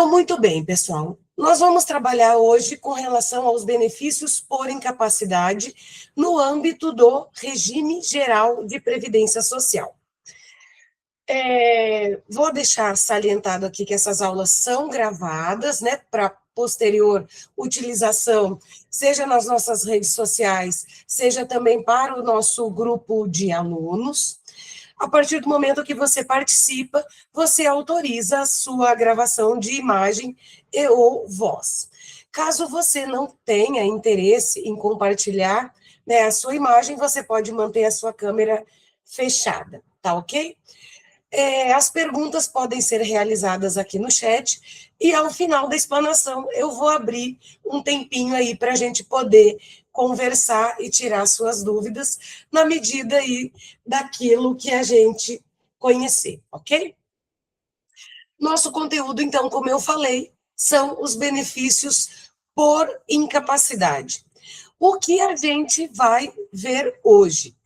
Então, muito bem, pessoal. Nós vamos trabalhar hoje com relação aos benefícios por incapacidade no âmbito do regime geral de previdência social. Vou deixar salientado aqui que essas aulas são gravadas, né, para posterior utilização, seja nas nossas redes sociais, seja também para o nosso grupo de alunos. A partir do momento que você participa, você autoriza a sua gravação de imagem e ou voz. Caso você não tenha interesse em compartilhar, né, a sua imagem, você pode manter a sua câmera fechada, tá ok? As perguntas podem ser realizadas aqui no chat e, ao final da explanação, eu vou abrir um tempinho aí para a gente poder conversar e tirar suas dúvidas na medida aí daquilo que a gente conhecer, ok? Nosso conteúdo, então, como eu falei, são os benefícios por incapacidade. O que a gente vai ver hoje?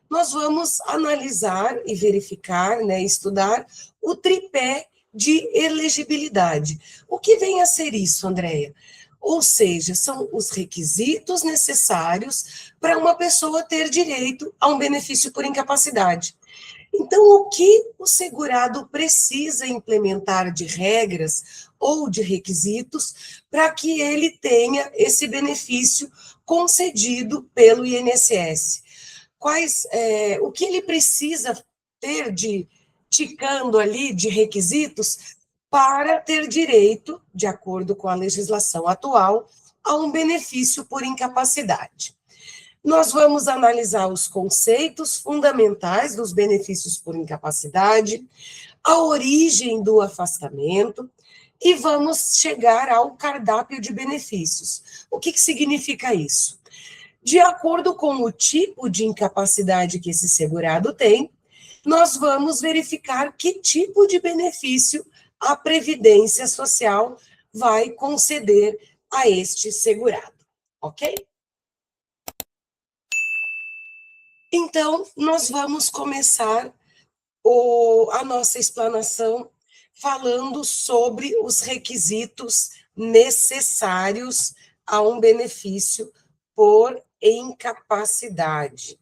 Nós vamos analisar e verificar, né, estudar o tripé de elegibilidade. O que vem a ser isso, Andréia? Ou seja, são os requisitos necessários para uma pessoa ter direito a um benefício por incapacidade. Então, o que o segurado precisa implementar de regras ou de requisitos para que ele tenha esse benefício concedido pelo INSS? O que ele precisa ter ticando ali de requisitos para ter direito, de acordo com a legislação atual, a um benefício por incapacidade. Nós vamos analisar os conceitos fundamentais dos benefícios por incapacidade, a origem do afastamento e vamos chegar ao cardápio de benefícios. O que significa isso? De acordo com o tipo de incapacidade que esse segurado tem, nós vamos verificar que tipo de benefício a Previdência Social vai conceder a este segurado, ok? Então, nós vamos começar a nossa explanação falando sobre os requisitos necessários a um benefício por incapacidade.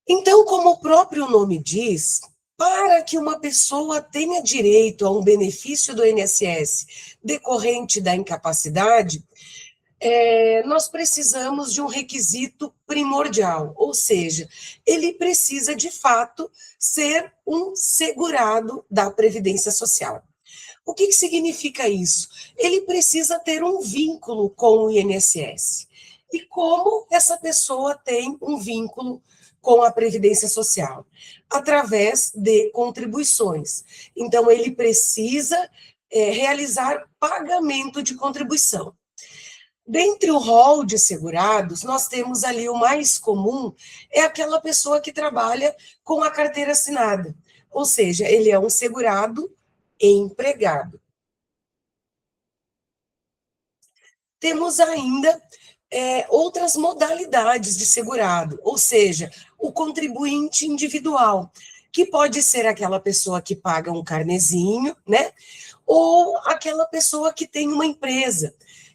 Então, como o próprio nome diz, para que uma pessoa tenha direito a um benefício do INSS decorrente da incapacidade, nós precisamos de um requisito primordial, ou seja, ele precisa, de fato, ser um segurado da Previdência Social. O que significa isso? Ele precisa ter um vínculo com o INSS. E como essa pessoa tem um vínculo com a Previdência Social? Através de contribuições. Então, ele precisa realizar pagamento de contribuição. Dentre o rol de segurados, nós temos ali o mais comum, é aquela pessoa que trabalha com a carteira assinada, ou seja, ele é um segurado empregado. Temos ainda outras modalidades de segurado, ou seja, o contribuinte individual, que pode ser aquela pessoa que paga um carnezinho, né? Ou aquela pessoa que tem uma empresa.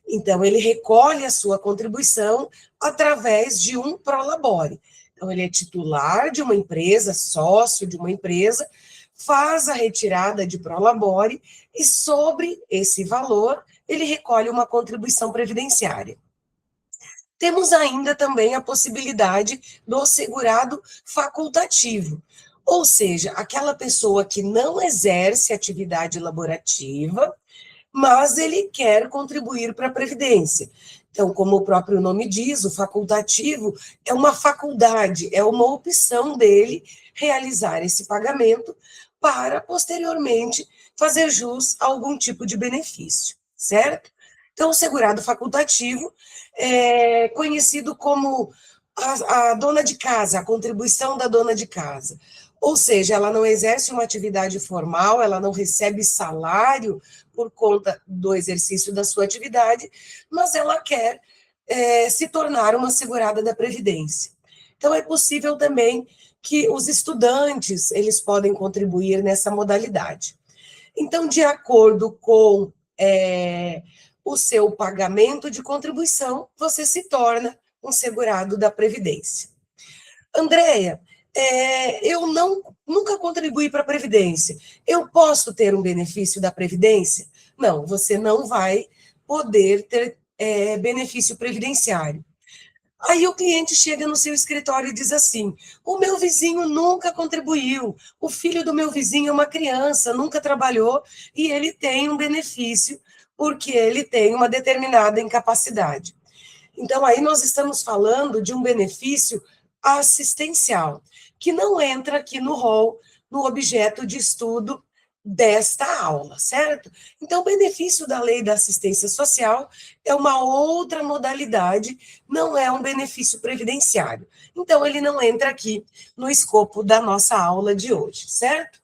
Então, ele recolhe a sua contribuição através de um prolabore. Então, ele é titular de uma empresa, sócio de uma empresa, faz a retirada de prolabore e, sobre esse valor, ele recolhe uma contribuição previdenciária. Temos ainda também a possibilidade do segurado facultativo, ou seja, aquela pessoa que não exerce atividade laborativa, mas ele quer contribuir para a Previdência. Então, como o próprio nome diz, o facultativo é uma faculdade, é uma opção dele realizar esse pagamento para, posteriormente, fazer jus a algum tipo de benefício, certo? Então, o segurado facultativo é conhecido como a dona de casa, a contribuição da dona de casa. Ou seja, ela não exerce uma atividade formal, ela não recebe salário por conta do exercício da sua atividade, mas ela quer se tornar uma segurada da Previdência. Então, é possível também que os estudantes, eles podem contribuir nessa modalidade. Então, de acordo com o seu pagamento de contribuição, você se torna um segurado da Previdência. Andréia, eu nunca contribuí para a Previdência. Eu posso ter um benefício da Previdência? Não, você não vai poder ter benefício previdenciário. Aí o cliente chega no seu escritório e diz assim: o meu vizinho nunca contribuiu, o filho do meu vizinho é uma criança, nunca trabalhou e ele tem um benefício porque ele tem uma determinada incapacidade. Então, aí nós estamos falando de um benefício assistencial, que não entra aqui no rol, no objeto de estudo desta aula, certo? Então, o benefício da lei da assistência social é uma outra modalidade, não é um benefício previdenciário. Então, ele não entra aqui no escopo da nossa aula de hoje, certo?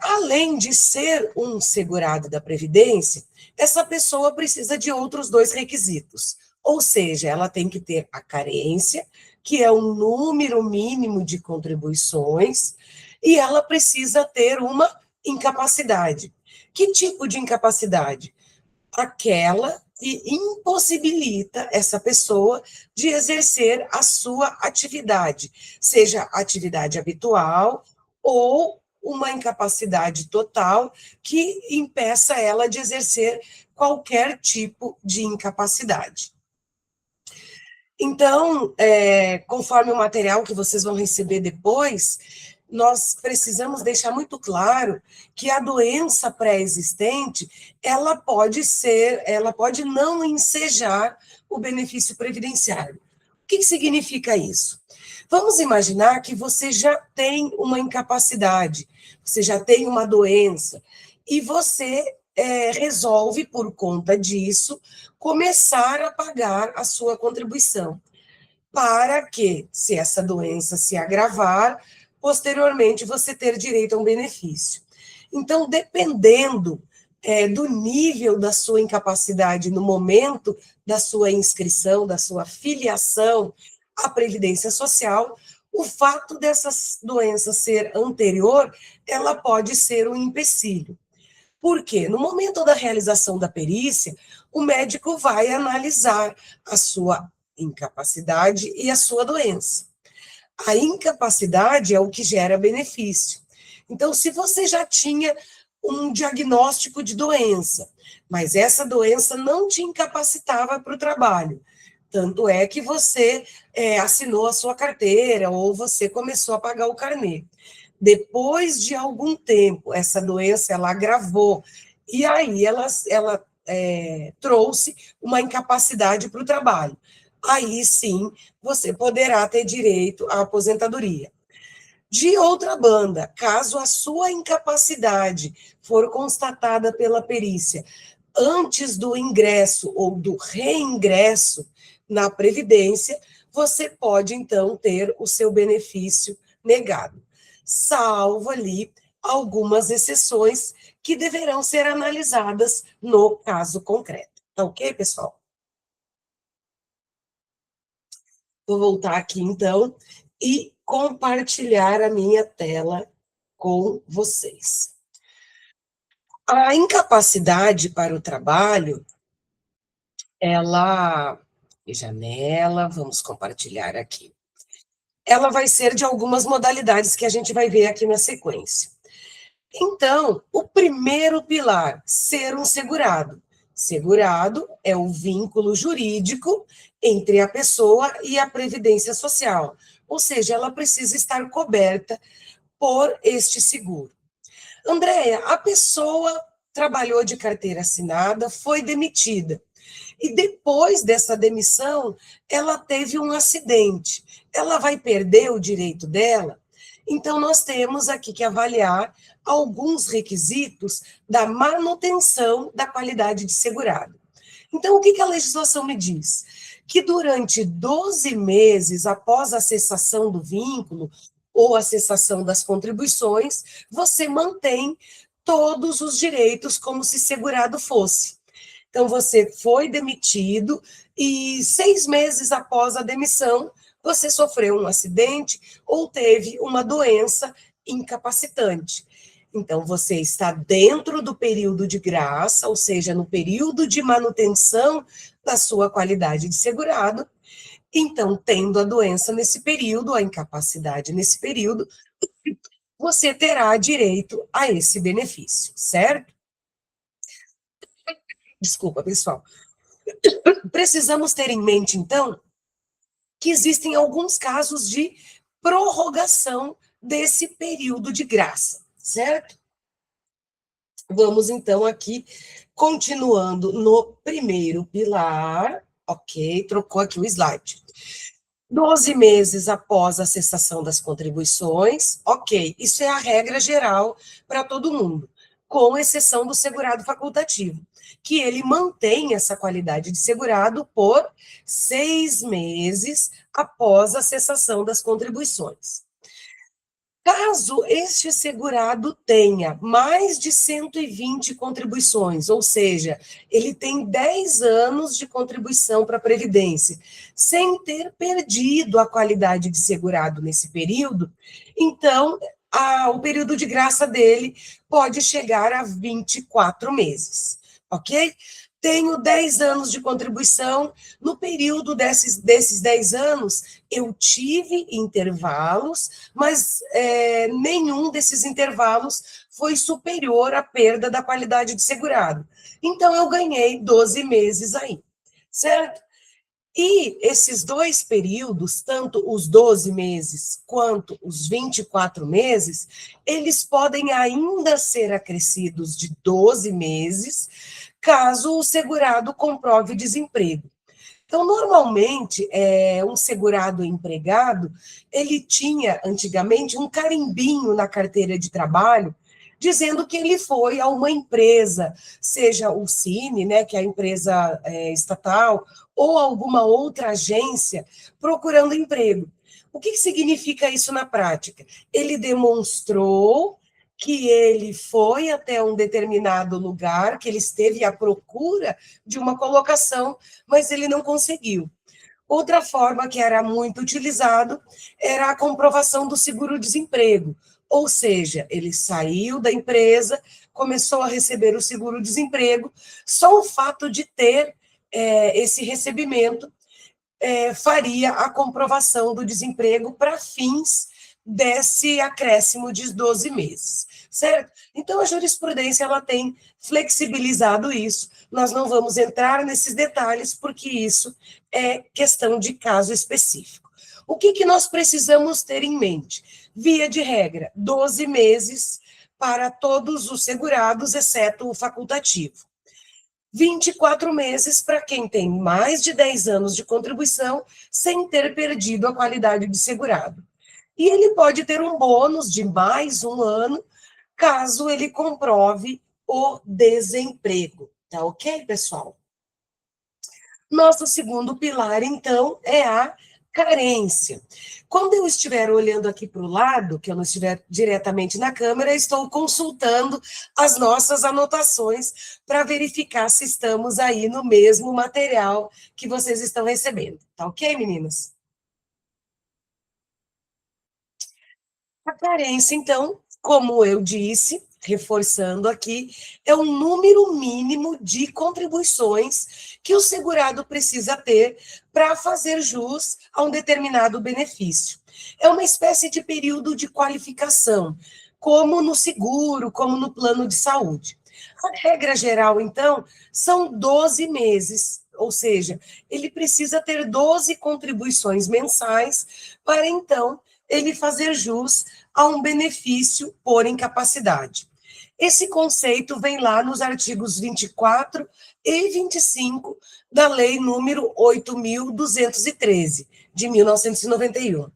Além de ser um segurado da Previdência, essa pessoa precisa de outros dois requisitos. Ou seja, ela tem que ter a carência, que é um número mínimo de contribuições, e ela precisa ter uma incapacidade. Que tipo de incapacidade? Aquela que impossibilita essa pessoa de exercer a sua atividade, seja atividade habitual ou uma incapacidade total que impeça ela de exercer qualquer tipo de incapacidade. Então, conforme o material que vocês vão receber depois, nós precisamos deixar muito claro que a doença pré-existente, ela pode não ensejar o benefício previdenciário. O que significa isso? Vamos imaginar que você já tem uma incapacidade, você já tem uma doença, e você resolve, por conta disso, começar a pagar a sua contribuição, para que, se essa doença se agravar, posteriormente você ter direito a um benefício. Então, dependendo do nível da sua incapacidade no momento da sua inscrição, da sua filiação à Previdência Social, o fato dessa doença ser anterior, ela pode ser um empecilho. Por quê? No momento da realização da perícia, o médico vai analisar a sua incapacidade e a sua doença. A incapacidade é o que gera benefício. Então, se você já tinha um diagnóstico de doença, mas essa doença não te incapacitava para o trabalho, tanto é que você assinou a sua carteira ou você começou a pagar o carnê. Depois de algum tempo, essa doença ela agravou, e aí ela trouxe uma incapacidade para o trabalho. Aí sim, você poderá ter direito à aposentadoria. De outra banda, caso a sua incapacidade for constatada pela perícia antes do ingresso ou do reingresso na Previdência, você pode, então, ter o seu benefício negado, salvo ali algumas exceções que deverão ser analisadas no caso concreto. Tá ok, pessoal? Vou voltar aqui, então, e compartilhar a minha tela com vocês. A incapacidade para o trabalho, ela... Janela, vamos compartilhar aqui. Ela vai ser de algumas modalidades que a gente vai ver aqui na sequência. Então, o primeiro pilar, ser um segurado. Segurado é o vínculo jurídico entre a pessoa e a Previdência Social, ou seja, ela precisa estar coberta por este seguro. Andréia, a pessoa trabalhou de carteira assinada, foi demitida. E depois dessa demissão, ela teve um acidente. Ela vai perder o direito dela? Então, nós temos aqui que avaliar alguns requisitos da manutenção da qualidade de segurado. Então, o que a legislação me diz? Que durante 12 meses após a cessação do vínculo ou a cessação das contribuições, você mantém todos os direitos como se segurado fosse. Então, você foi demitido e 6 meses após a demissão, você sofreu um acidente ou teve uma doença incapacitante. Então, você está dentro do período de graça, ou seja, no período de manutenção da sua qualidade de segurado. Então, tendo a doença nesse período, a incapacidade nesse período, você terá direito a esse benefício, certo? Desculpa, pessoal. Precisamos ter em mente, então, que existem alguns casos de prorrogação desse período de graça, certo? Vamos, então, aqui, continuando no primeiro pilar, ok, trocou aqui o slide. 12 meses após a cessação das contribuições, ok, isso é a regra geral para todo mundo, com exceção do segurado facultativo, que ele mantém essa qualidade de segurado por 6 meses após a cessação das contribuições. Caso este segurado tenha mais de 120 contribuições, ou seja, ele tem 10 anos de contribuição para a Previdência, sem ter perdido a qualidade de segurado nesse período, então o período de graça dele pode chegar a 24 meses, ok? Tenho 10 anos de contribuição, no período desses 10 anos, eu tive intervalos, mas nenhum desses intervalos foi superior à perda da qualidade de segurado. Então, eu ganhei 12 meses aí, certo? E esses dois períodos, tanto os 12 meses quanto os 24 meses, eles podem ainda ser acrescidos de 12 meses, caso o segurado comprove desemprego. Então, normalmente, um segurado empregado, ele tinha, antigamente, um carimbinho na carteira de trabalho, dizendo que ele foi a uma empresa, seja o Cine, né, que é a empresa estatal, ou alguma outra agência, procurando emprego. O que significa isso na prática? Ele demonstrou que ele foi até um determinado lugar, que ele esteve à procura de uma colocação, mas ele não conseguiu. Outra forma que era muito utilizado era a comprovação do seguro-desemprego, ou seja, ele saiu da empresa, começou a receber o seguro-desemprego, só o fato de ter esse recebimento faria a comprovação do desemprego para fins desse acréscimo de 12 meses, certo? Então, a jurisprudência ela tem flexibilizado isso, nós não vamos entrar nesses detalhes, porque isso é questão de caso específico. O que nós precisamos ter em mente? Via de regra, 12 meses para todos os segurados, exceto o facultativo. 24 meses para quem tem mais de 10 anos de contribuição sem ter perdido a qualidade de segurado. E ele pode ter um bônus de mais um ano, caso ele comprove o desemprego. Tá ok, pessoal? Nosso segundo pilar, então, é a carência. Quando eu estiver olhando aqui para o lado, que eu não estiver diretamente na câmera, estou consultando as nossas anotações para verificar se estamos aí no mesmo material que vocês estão recebendo. Tá ok, meninas? A carência, então, como eu disse, reforçando aqui, é um número mínimo de contribuições que o segurado precisa ter para fazer jus a um determinado benefício. É uma espécie de período de qualificação, como no seguro, como no plano de saúde. A regra geral, então, são 12 meses, ou seja, ele precisa ter 12 contribuições mensais para, então, ele fazer jus a um benefício por incapacidade. Esse conceito vem lá nos artigos 24 e 25 da Lei número 8.213, de 1991,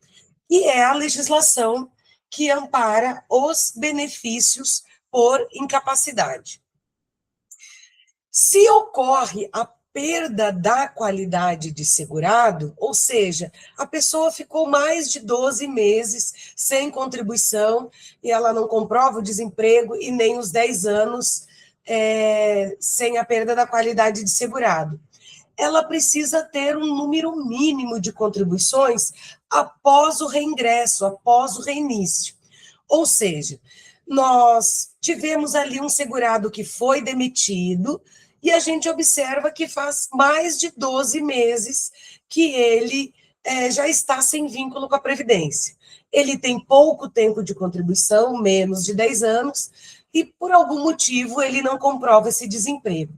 e é a legislação que ampara os benefícios por incapacidade. Se ocorre a perda da qualidade de segurado, ou seja, a pessoa ficou mais de 12 meses sem contribuição e ela não comprova o desemprego e nem os 10 anos sem a perda da qualidade de segurado. Ela precisa ter um número mínimo de contribuições após o reingresso, após o reinício. Ou seja, nós tivemos ali um segurado que foi demitido, e a gente observa que faz mais de 12 meses que ele já está sem vínculo com a Previdência. Ele tem pouco tempo de contribuição, menos de 10 anos, e por algum motivo ele não comprova esse desemprego.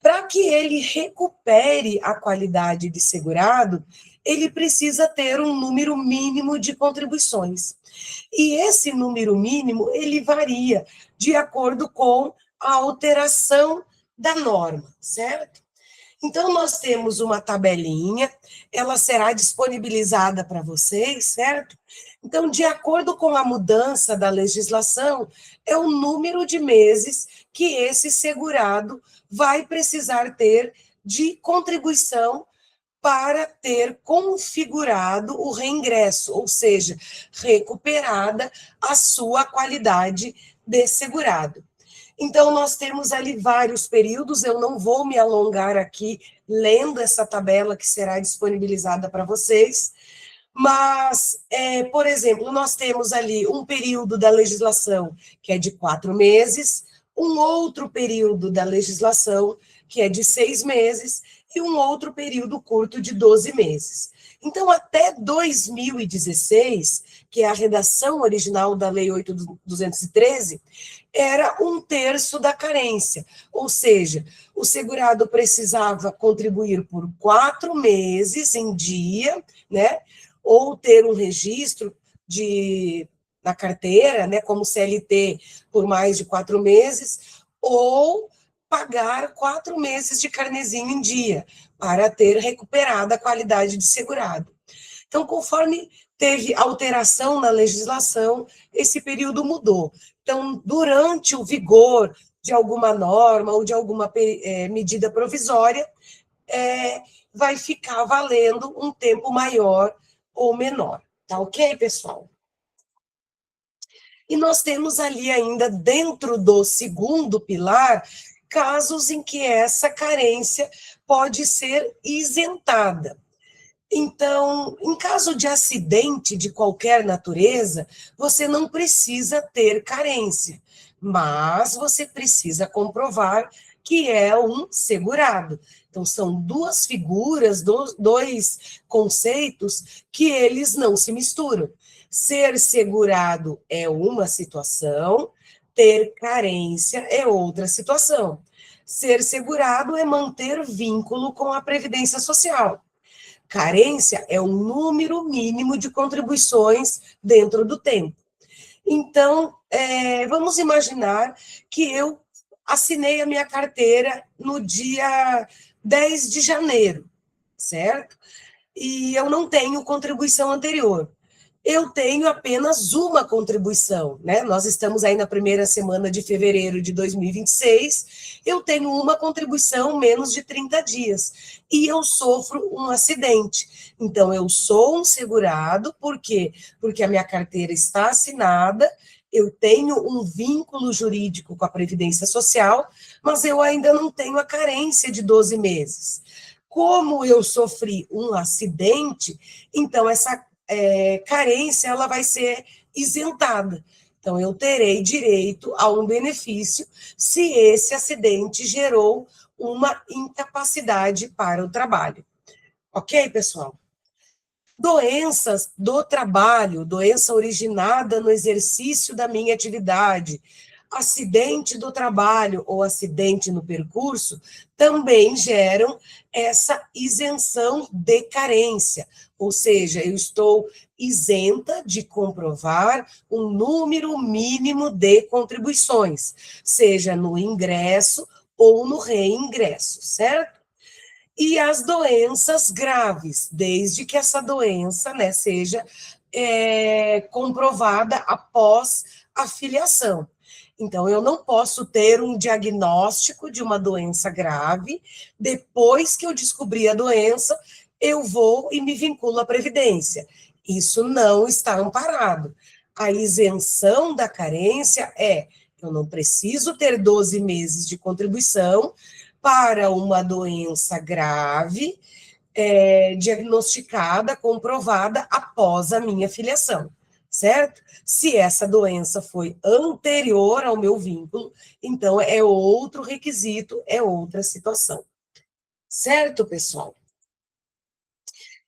Para que ele recupere a qualidade de segurado, ele precisa ter um número mínimo de contribuições. E esse número mínimo, ele varia de acordo com a alteração da norma, certo? Então, nós temos uma tabelinha, ela será disponibilizada para vocês, certo? Então, de acordo com a mudança da legislação, é o número de meses que esse segurado vai precisar ter de contribuição para ter configurado o reingresso, ou seja, recuperada a sua qualidade de segurado. Então, nós temos ali vários períodos, eu não vou me alongar aqui lendo essa tabela que será disponibilizada para vocês, mas, por exemplo, nós temos ali um período da legislação que é de 4 meses, um outro período da legislação que é de 6 meses e um outro período curto de 12 meses. Então, até 2016, que é a redação original da Lei 8.213, era 1/3 da carência, ou seja, o segurado precisava contribuir por 4 meses em dia, né, ou ter um registro na carteira, né, como CLT, por mais de 4 meses, ou pagar 4 meses de carnezinho em dia, para ter recuperado a qualidade de segurado. Então, conforme teve alteração na legislação, esse período mudou. Então, durante o vigor de alguma norma ou de alguma medida provisória, vai ficar valendo um tempo maior ou menor. Tá ok, pessoal? E nós temos ali ainda, dentro do segundo pilar, casos em que essa carência pode ser isentada. Então, em caso de acidente de qualquer natureza, você não precisa ter carência, mas você precisa comprovar que é um segurado. Então, são duas figuras, dois conceitos que eles não se misturam. Ser segurado é uma situação, ter carência é outra situação. Ser segurado é manter vínculo com a Previdência Social. Carência é o número mínimo de contribuições dentro do tempo. Então, vamos imaginar que eu assinei a minha carteira no dia 10 de janeiro, certo? E eu não tenho contribuição anterior. Eu tenho apenas uma contribuição, né? Nós estamos aí na primeira semana de fevereiro de 2026, eu tenho uma contribuição menos de 30 dias, e eu sofro um acidente. Então, eu sou um segurado, por quê? Porque a minha carteira está assinada, eu tenho um vínculo jurídico com a Previdência Social, mas eu ainda não tenho a carência de 12 meses. Como eu sofri um acidente, então essa carência ela vai ser isentada. Então, eu terei direito a um benefício se esse acidente gerou uma incapacidade para o trabalho. Ok, pessoal? Doenças do trabalho, doença originada no exercício da minha atividade, acidente do trabalho ou acidente no percurso, também geram essa isenção de carência, ou seja, eu estou isenta de comprovar um número mínimo de contribuições, seja no ingresso ou no reingresso, certo? E as doenças graves, desde que essa doença, né, seja comprovada após a filiação. Então, eu não posso ter um diagnóstico de uma doença grave, depois que eu descobri a doença, eu vou e me vinculo à Previdência. Isso não está amparado. A isenção da carência eu não preciso ter 12 meses de contribuição para uma doença grave, diagnosticada, comprovada após a minha filiação, certo? Se essa doença foi anterior ao meu vínculo, então é outro requisito, é outra situação. Certo, pessoal?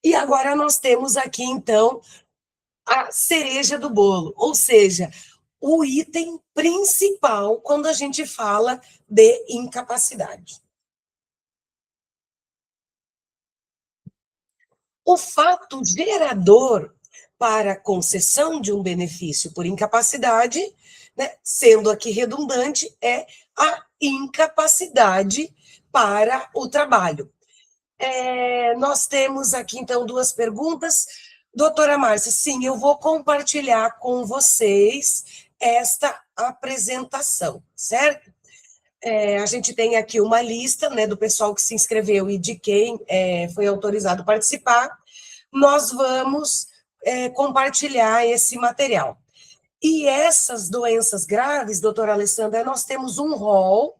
E agora nós temos aqui, então, a cereja do bolo, ou seja, o item principal quando a gente fala de incapacidade. O fato gerador para a concessão de um benefício por incapacidade, né, sendo aqui redundante, é a incapacidade para o trabalho. Nós temos aqui, então, duas perguntas. Doutora Márcia, sim, eu vou compartilhar com vocês esta apresentação, certo? A gente tem aqui uma lista, né, do pessoal que se inscreveu e de quem foi autorizado participar. Nós vamos compartilhar esse material. E essas doenças graves, doutora Alessandra, nós temos um rol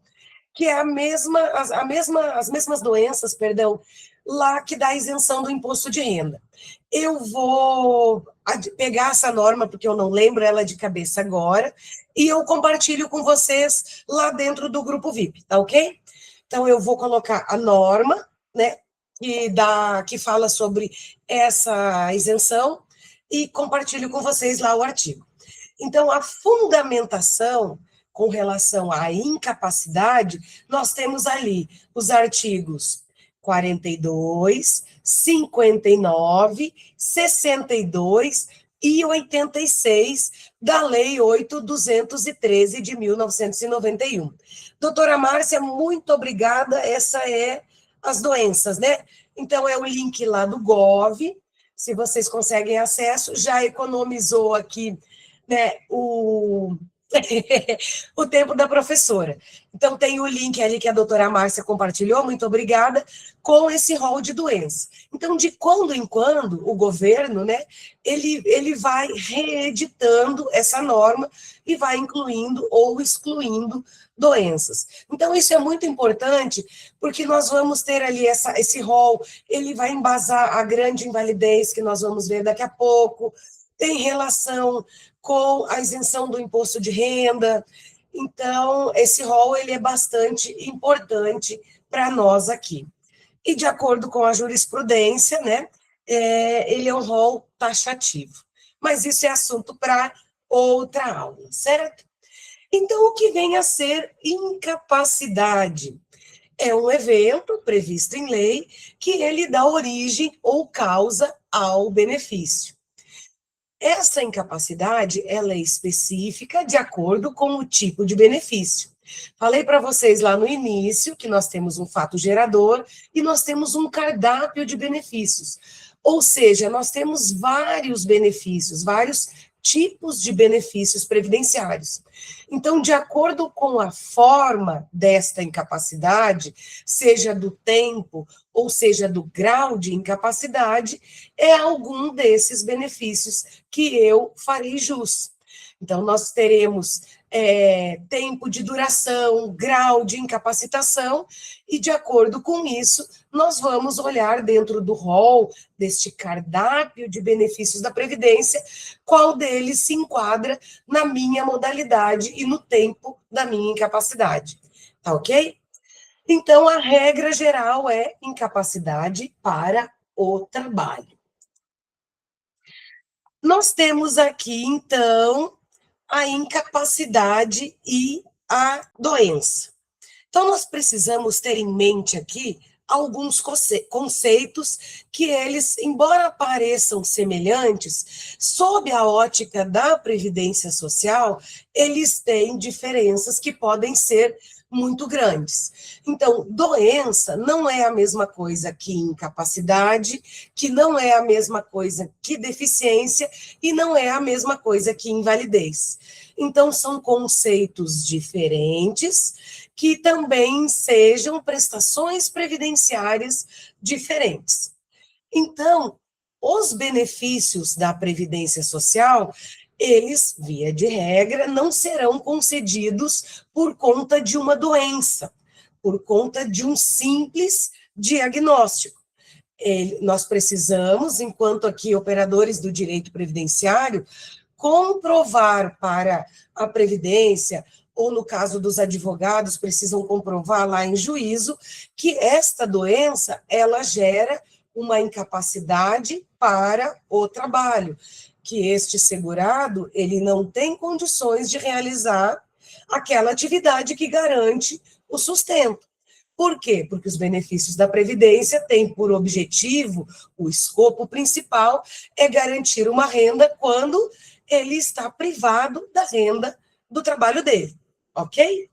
que é as mesmas doenças, perdão, lá que dá isenção do imposto de renda. Eu vou pegar essa norma, porque eu não lembro ela de cabeça agora, e eu compartilho com vocês lá dentro do grupo VIP, tá ok? Então, eu vou colocar a norma, né, que fala sobre essa isenção, e compartilho com vocês lá o artigo. Então, a fundamentação com relação à incapacidade, nós temos ali os artigos 42, 59, 62 e 86 da Lei 8.213 de 1991. Doutora Márcia, muito obrigada. Essa é as doenças, né? Então, é o link lá do Gov, se vocês conseguem acesso, já economizou aqui, né, o tempo da professora. Então, tem o link ali que a doutora Márcia compartilhou, muito obrigada, com esse rol de doenças. Então, de quando em quando, o governo, né, ele vai reeditando essa norma e vai incluindo ou excluindo doenças. Então, isso é muito importante, porque nós vamos ter ali esse rol, ele vai embasar a grande invalidez, que nós vamos ver daqui a pouco, tem relação com a isenção do imposto de renda. Então, esse rol ele é bastante importante para nós aqui. E, de acordo com a jurisprudência, né, ele é um rol taxativo. Mas isso é assunto para outra aula, certo? Então, o que vem a ser incapacidade? É um evento previsto em lei que ele dá origem ou causa ao benefício. Essa incapacidade, ela é específica de acordo com o tipo de benefício. Falei para vocês lá no início que nós temos um fato gerador e nós temos um cardápio de benefícios. Ou seja, nós temos vários benefícios, vários tipos de benefícios previdenciários. Então, de acordo com a forma desta incapacidade, seja do tempo ou seja do grau de incapacidade, é algum desses benefícios que eu farei jus. Então, nós teremos tempo de duração, grau de incapacitação, e de acordo com isso, nós vamos olhar dentro do rol, deste cardápio de benefícios da Previdência, qual deles se enquadra na minha modalidade e no tempo da minha incapacidade. Tá ok? Então, a regra geral é incapacidade para o trabalho. Nós temos aqui, então, a incapacidade e a doença. Então, nós precisamos ter em mente aqui alguns conceitos que eles, embora pareçam semelhantes, sob a ótica da Previdência Social, eles têm diferenças que podem ser muito grandes. Então, doença não é a mesma coisa que incapacidade, que não é a mesma coisa que deficiência e não é a mesma coisa que invalidez. Então, são conceitos diferentes que também sejam prestações previdenciárias diferentes. Então, os benefícios da Previdência Social, eles, via de regra, não serão concedidos por conta de uma doença, por conta de um simples diagnóstico. Nós precisamos, enquanto aqui operadores do direito previdenciário, comprovar para a Previdência, ou no caso dos advogados, precisam comprovar lá em juízo, que esta doença, ela gera uma incapacidade para o trabalho, que este segurado, ele não tem condições de realizar aquela atividade que garante o sustento. Por quê? Porque os benefícios da Previdência têm por objetivo, o escopo principal é garantir uma renda quando ele está privado da renda do trabalho dele, ok?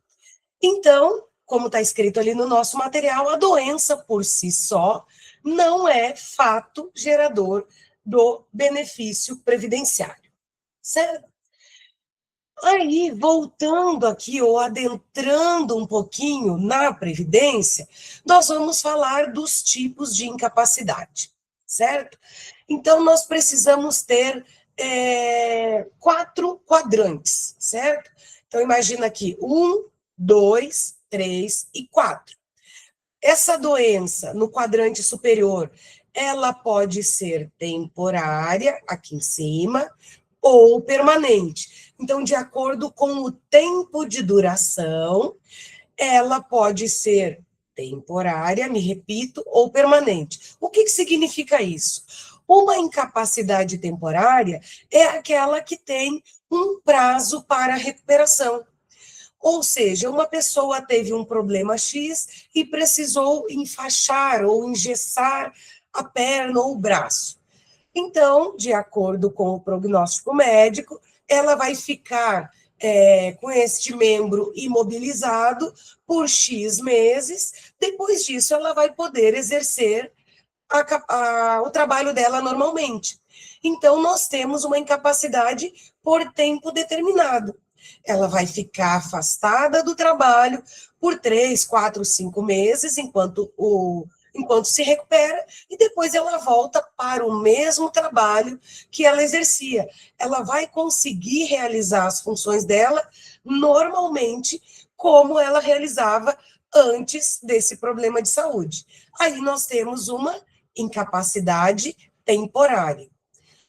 Então, como está escrito ali no nosso material, a doença por si só não é fato gerador do benefício previdenciário, certo? Aí, voltando aqui, ou adentrando um pouquinho na Previdência, nós vamos falar dos tipos de incapacidade, certo? Então, nós precisamos ter 4 quadrantes, certo? Então, imagina aqui, 1, 2, 3 e 4. Essa doença, no quadrante superior, ela pode ser temporária, aqui em cima, ou permanente. Então, de acordo com o tempo de duração, ela pode ser temporária, me repito, ou permanente. O que significa isso? Uma incapacidade temporária é aquela que tem um prazo para recuperação. Ou seja, uma pessoa teve um problema X e precisou enfaixar ou engessar a perna ou o braço. Então, de acordo com o prognóstico médico, ela vai ficar com este membro imobilizado por X meses. Depois disso, ela vai poder exercer o trabalho dela normalmente. Então, nós temos uma incapacidade por tempo determinado. Ela vai ficar afastada do trabalho por 3, 4, 5 meses, enquanto se recupera, e depois ela volta para o mesmo trabalho que ela exercia. Ela vai conseguir realizar as funções dela normalmente, como ela realizava antes desse problema de saúde. Aí nós temos uma incapacidade temporária.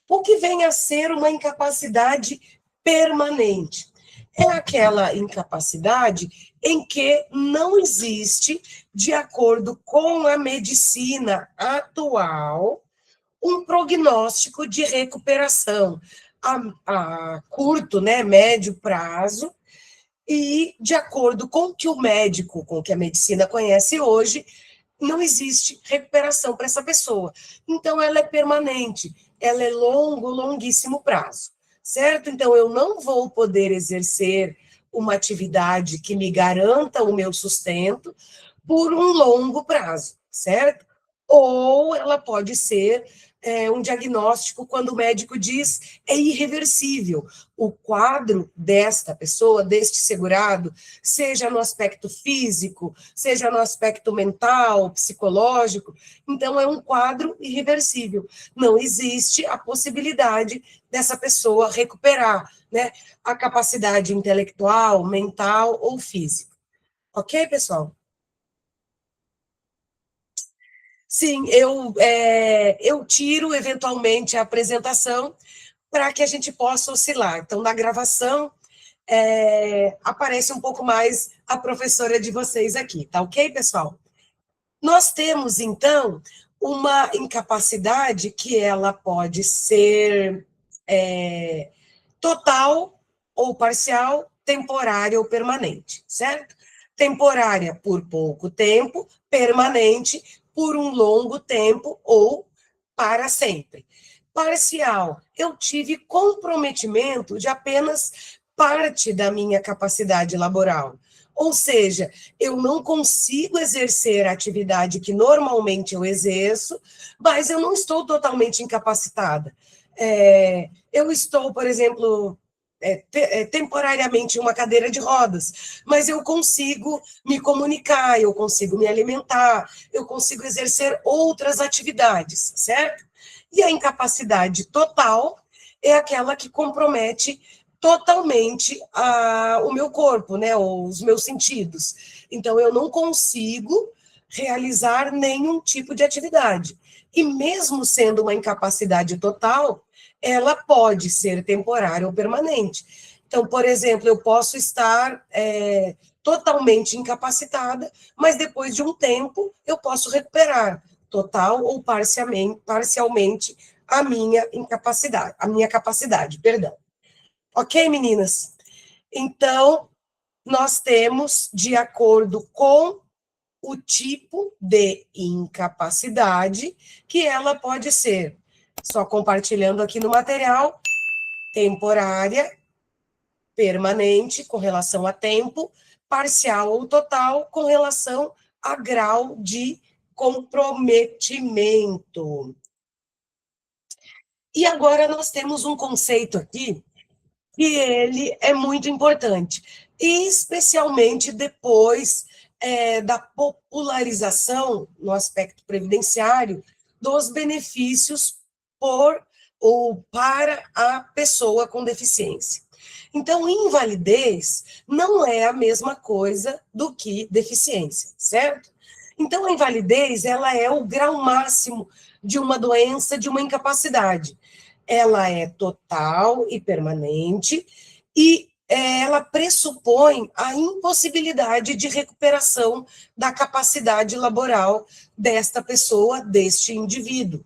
O que vem a ser uma incapacidade permanente? É aquela incapacidade em que não existe, de acordo com a medicina atual, um prognóstico de recuperação a curto, né, médio prazo, e de acordo com o que o médico, com o que a medicina conhece hoje, não existe recuperação para essa pessoa. Então, ela é permanente, ela é longuíssimo prazo, certo? Então, eu não vou poder exercer uma atividade que me garanta o meu sustento por um longo prazo, certo? Ou ela pode ser um diagnóstico quando o médico diz é irreversível. O quadro desta pessoa, deste segurado, seja no aspecto físico, seja no aspecto mental, psicológico, então é um quadro irreversível. Não existe a possibilidade dessa pessoa recuperar, né, a capacidade intelectual, mental ou física. Ok, pessoal? Sim, eu tiro eventualmente a apresentação para que a gente possa oscilar. Então, na gravação, aparece um pouco mais a professora de vocês aqui, tá ok, pessoal? Nós temos, então, uma incapacidade que ela pode ser total ou parcial, temporária ou permanente, certo? Temporária por pouco tempo, permanente por um longo tempo ou para sempre. Parcial, eu tive comprometimento de apenas parte da minha capacidade laboral. Ou seja, eu não consigo exercer a atividade que normalmente eu exerço, mas eu não estou totalmente incapacitada. Eu estou, por exemplo, temporariamente em uma cadeira de rodas, mas eu consigo me comunicar, eu consigo me alimentar, eu consigo exercer outras atividades, certo? E a incapacidade total é aquela que compromete totalmente o meu corpo, né, os meus sentidos. Então, eu não consigo realizar nenhum tipo de atividade. E mesmo sendo uma incapacidade total, ela pode ser temporária ou permanente. Então, por exemplo, eu posso estar totalmente incapacitada, mas depois de um tempo eu posso recuperar total ou parcialmente a minha capacidade, perdão. Ok, meninas? Então, nós temos, de acordo com o tipo de incapacidade, que ela pode ser, só compartilhando aqui no material, temporária, permanente, com relação a tempo, parcial ou total, com relação a grau de comprometimento. E agora nós temos um conceito aqui que ele é muito importante, especialmente depois da popularização no aspecto previdenciário dos benefícios por ou para a pessoa com deficiência. Então, invalidez não é a mesma coisa do que deficiência, certo? Então, a invalidez, ela é o grau máximo de uma doença, de uma incapacidade. Ela é total e permanente e ela pressupõe a impossibilidade de recuperação da capacidade laboral desta pessoa, deste indivíduo.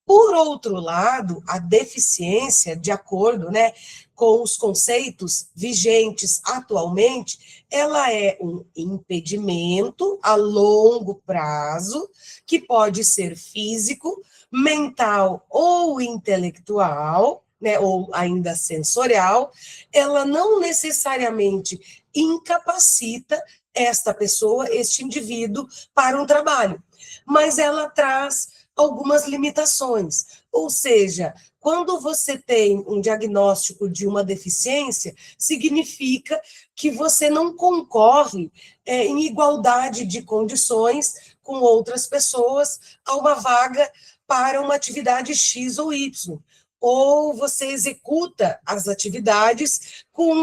Por outro lado, a deficiência, de acordo, né, com os conceitos vigentes atualmente, ela é um impedimento a longo prazo, que pode ser físico, mental ou intelectual, né, ou ainda sensorial, ela não necessariamente incapacita esta pessoa, este indivíduo, para um trabalho, mas ela traz algumas limitações. Ou seja, quando você tem um diagnóstico de uma deficiência, significa que você não concorre em igualdade de condições com outras pessoas a uma vaga para uma atividade X ou Y. Ou você executa as atividades com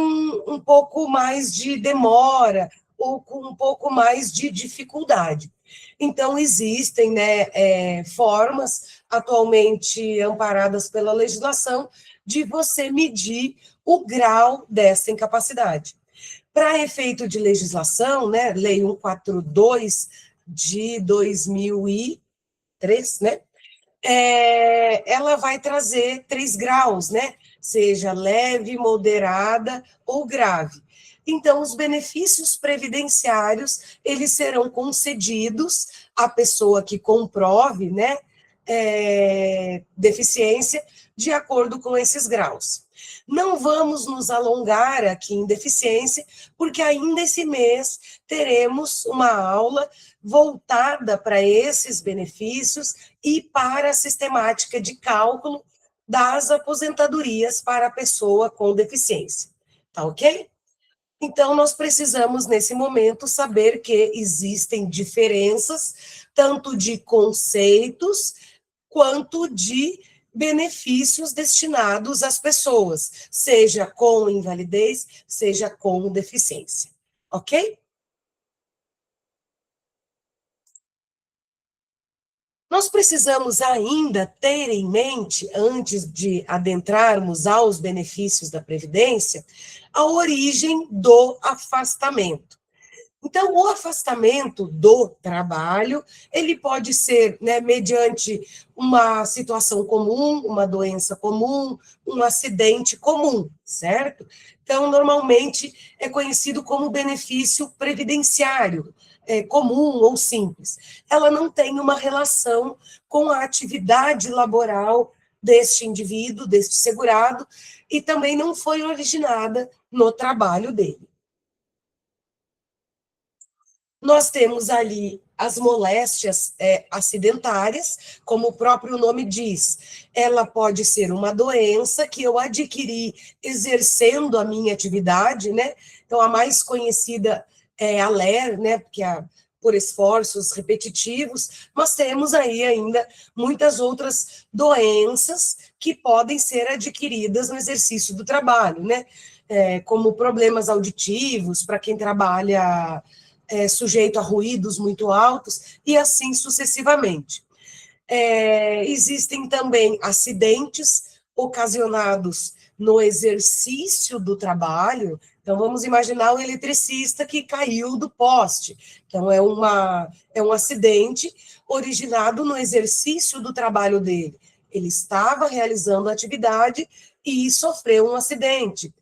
um pouco mais de demora ou com um pouco mais de dificuldade. Então, existem, né, formas atualmente amparadas pela legislação de você medir o grau dessa incapacidade. Para efeito de legislação, né, Lei 142 de 2003, né, ela vai trazer 3 graus, né, seja leve, moderada ou grave. Então, os benefícios previdenciários, eles serão concedidos à pessoa que comprove, né, deficiência, de acordo com esses graus. Não vamos nos alongar aqui em deficiência, porque ainda esse mês teremos uma aula voltada para esses benefícios e para a sistemática de cálculo das aposentadorias para a pessoa com deficiência. Tá ok? Então, nós precisamos, nesse momento, saber que existem diferenças, tanto de conceitos, quanto de benefícios destinados às pessoas, seja com invalidez, seja com deficiência. Ok? Nós precisamos ainda ter em mente, antes de adentrarmos aos benefícios da Previdência, a origem do afastamento. Então, o afastamento do trabalho, ele pode ser, né, mediante uma situação comum, uma doença comum, um acidente comum, certo? Então, normalmente é conhecido como benefício previdenciário, comum ou simples. Ela não tem uma relação com a atividade laboral deste indivíduo, deste segurado, e também não foi originada no trabalho dele. Nós temos ali as moléstias acidentárias, como o próprio nome diz. Ela pode ser uma doença que eu adquiri exercendo a minha atividade, né? Então, a mais conhecida é a LER, né? Porque por esforços repetitivos, mas temos aí ainda muitas outras doenças que podem ser adquiridas no exercício do trabalho, né? Como problemas auditivos, para quem trabalha sujeito a ruídos muito altos, e assim sucessivamente. Existem também acidentes ocasionados no exercício do trabalho. Então, vamos imaginar o eletricista que caiu do poste. Então, é um acidente originado no exercício do trabalho dele. Ele estava realizando a atividade e sofreu um acidente.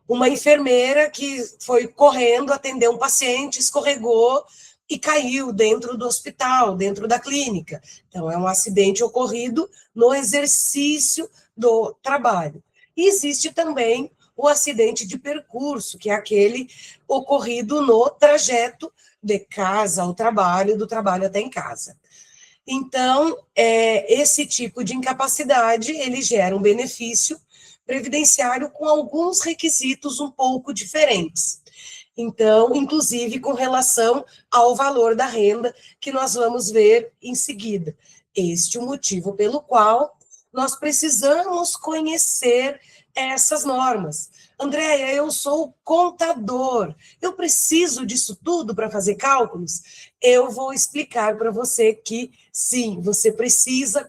Uma enfermeira que foi correndo atender um paciente, escorregou e caiu dentro do hospital, dentro da clínica. Então, é um acidente ocorrido no exercício do trabalho. E existe também o acidente de percurso, que é aquele ocorrido no trajeto de casa ao trabalho, do trabalho até em casa. Então, esse tipo de incapacidade, ele gera um benefício previdenciário com alguns requisitos um pouco diferentes. Então, inclusive com relação ao valor da renda, que nós vamos ver em seguida. Este é o motivo pelo qual nós precisamos conhecer essas normas. Andréia, eu sou contador, eu preciso disso tudo para fazer cálculos? Eu vou explicar para você que, sim, você precisa